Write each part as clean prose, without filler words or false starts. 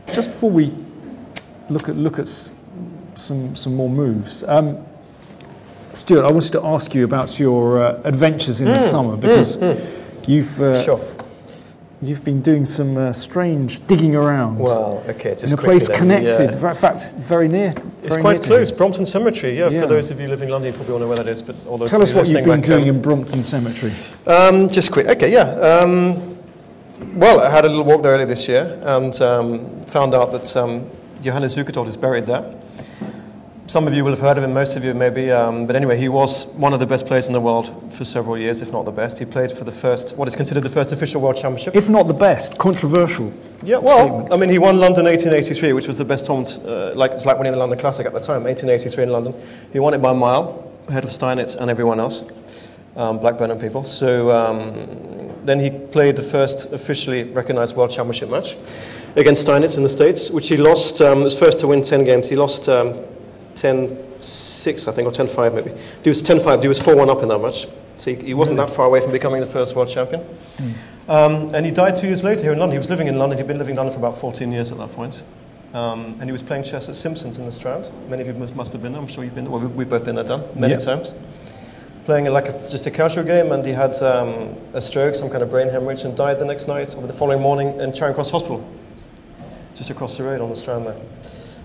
Just before we look at some more moves, Stuart, I wanted to ask you about your adventures in the summer, because you've been doing some strange digging around. Well, okay, just in a place connected. In fact, very near. It's quite close. Brompton Cemetery. Yeah, for those of you living in London, you probably all know where that is. But tell us what you've been doing in Brompton Cemetery. Just quick. Okay, yeah. Well, I had a little walk there earlier this year and found out that Johannes Zukertort is buried there. Some of you will have heard of him, most of you maybe, but anyway, he was one of the best players in the world for several years, if not the best. He played for what is considered the first official World Championship. If not the best, controversial. Yeah, well, statement. I mean, he won London 1883, which was the best tournament, it's like winning the London Classic at the time, 1883 in London. He won it by a mile, ahead of Steinitz and everyone else, Blackburn and people. So then he played the first officially recognised World Championship match against Steinitz in the States, which he lost. He was first to win 10 games. He lost 10-6, I think, or 10-5 maybe. He was 10-5. He was 4-1 up in that match. So he wasn't that far away from becoming the first world champion. And he died 2 years later here in London. He was living in London. He'd been living in London for about 14 years at that point. And he was playing chess at Simpson's in the Strand. Many of you must have been there. I'm sure you've been there. Well, we've both been there, Dan, many times. Playing just a casual game, and he had a stroke, some kind of brain hemorrhage, and died the next night or the following morning in Charing Cross Hospital, just across the road on the Strand there.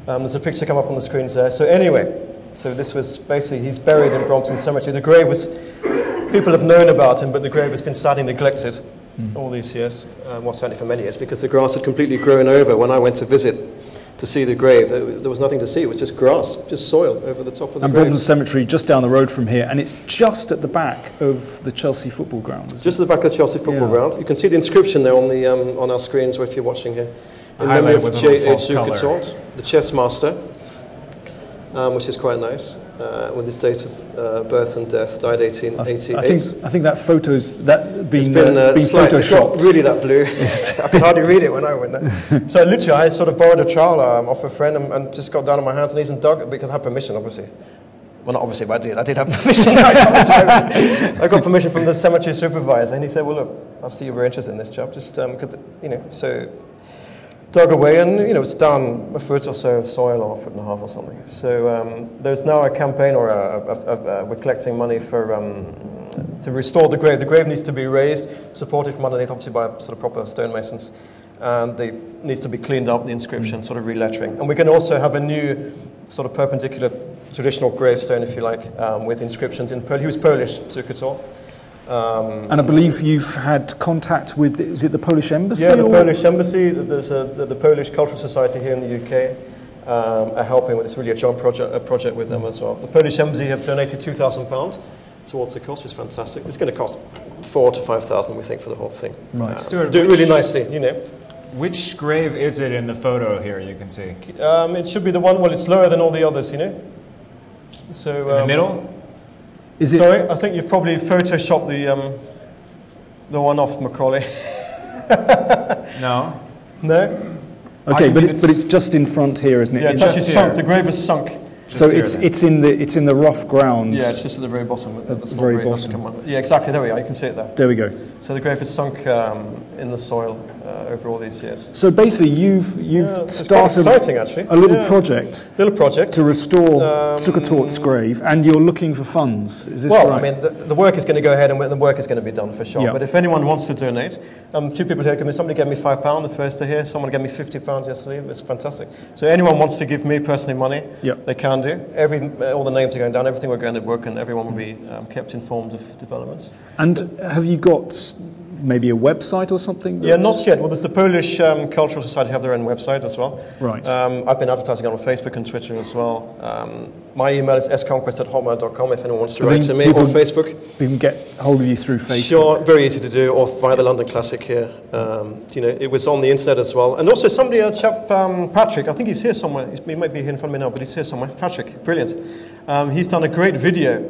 There's a picture come up on the screens there. So anyway, this was basically, he's buried in Brompton Cemetery. The grave was, people have known about him, but the grave has been sadly neglected all these years, well, certainly for many years, because the grass had completely grown over. When I went to visit to see the grave, there was nothing to see. It was just grass, just soil over the top of the grave. And Brompton Cemetery just down the road from here, and it's just at the back of the Chelsea football ground. Just at the back of the Chelsea football ground. You can see the inscription there on the on our screens, if you're watching here. In memory of J.H. Zukertort, the chess master, which is quite nice, with his date of birth and death, died 1888. I think that photo's been photoshopped. It's not really that blue. I could hardly read it when I went there. So literally, I sort of borrowed a trowel off a friend and just got down on my hands and knees and dug, because I had permission, obviously. Well, not obviously, but I did have permission. I got permission from the cemetery supervisor, and he said, "Well, look, I see you were interested in this chap. Just so." Dug away, and it's down a foot or so of soil, or a foot and a half or something. So there's now a campaign, or we're collecting money to restore the grave. The grave needs to be raised, supported from underneath, obviously by sort of proper stonemasons, and it needs to be cleaned up, the inscription, sort of re-lettering. And we're going to also have a new sort of perpendicular traditional gravestone, if you like, with inscriptions in Polish. He was Polish, Zukertort. And I believe you've had contact with, is it the Polish Embassy? Yeah, the Polish Embassy. There's the Polish Cultural Society here in the UK are helping with this, really a joint project with them as well. The Polish Embassy have donated £2,000 towards the cost, which is fantastic. It's going to cost $4,000 to $5,000, we think, for the whole thing. Right. Stuart, do it really nicely, Which grave is it in the photo here you can see? It should be the one, well, it's lower than all the others, So, in the middle? Sorry, I think you've probably photoshopped the one off Macaulay. No. No? Okay, but it's just in front here, isn't it? Yeah, it's actually sunk. The grave is sunk. So it's in the rough ground. Yeah, it's just at the very bottom. At the very bottom. Yeah, exactly. There we are. You can see it there. There we go. So the grave is sunk in the soil over all these years. So basically, you've started a little project to restore Zukertort's grave, and you're looking for funds. Is this right? I mean, the work is going to go ahead, and the work is going to be done for sure. Yeah. But if anyone wants to donate, two people here. Somebody gave me £5 the first day here. Someone gave me £50 yesterday. It's fantastic. So anyone wants to give me personally money, they can do. All the names are going down. Everything we're going to work, and everyone will be kept informed of developments. And have you got maybe a website or something? Yeah, not yet. Well, there's the Polish Cultural Society have their own website as well. Right. I've been advertising on Facebook and Twitter as well. My email is sconquest@hotmail.com if anyone wants to write to me, or Facebook. We can get hold of you through Facebook. Sure, very easy to do, or via the London Classic here. It was on the internet as well. And also somebody, a chap, Patrick, I think he's here somewhere. He might be here in front of me now, but he's here somewhere. Patrick, brilliant. He's done a great video.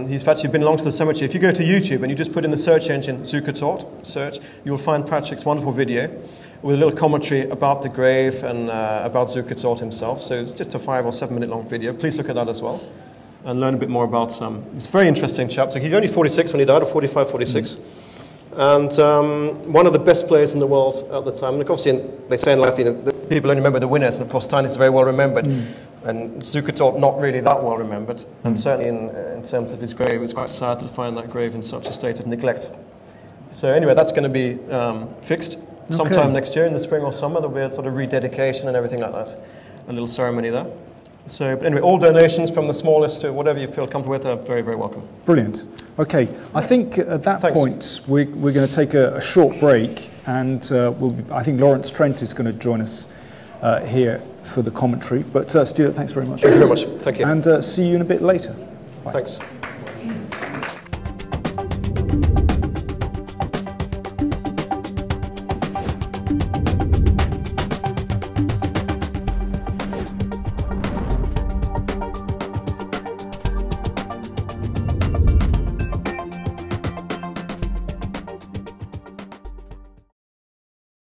He's actually been along to the cemetery. If you go to YouTube and you just put in the search engine Zukertort search, you'll find Patrick's wonderful video with a little commentary about the grave and about Zukertort himself. So it's just a 5 or 7 minute long video. Please look at that as well and learn a bit more about some. It's a very interesting chap. So he's only 46 when he died, or 45, 46. and one of the best players in the world at the time. And obviously, they say in life, the people only remember the winners, and of course, Stein is very well remembered, and Zukertort not really that well remembered. And certainly in terms of his grave, it was quite sad to find that grave in such a state of neglect. So anyway, that's going to be fixed sometime next year in the spring or summer. There'll be a sort of rededication and everything like that, a little ceremony there. So anyway, all donations from the smallest to whatever you feel comfortable with are very, very welcome. Brilliant. Okay, I think at that point we're going to take a short break, and I think Lawrence Trent is going to join us here for the commentary. But Stuart, thanks very much. Thank you very much. Thank you. And see you in a bit later. Bye. Thanks.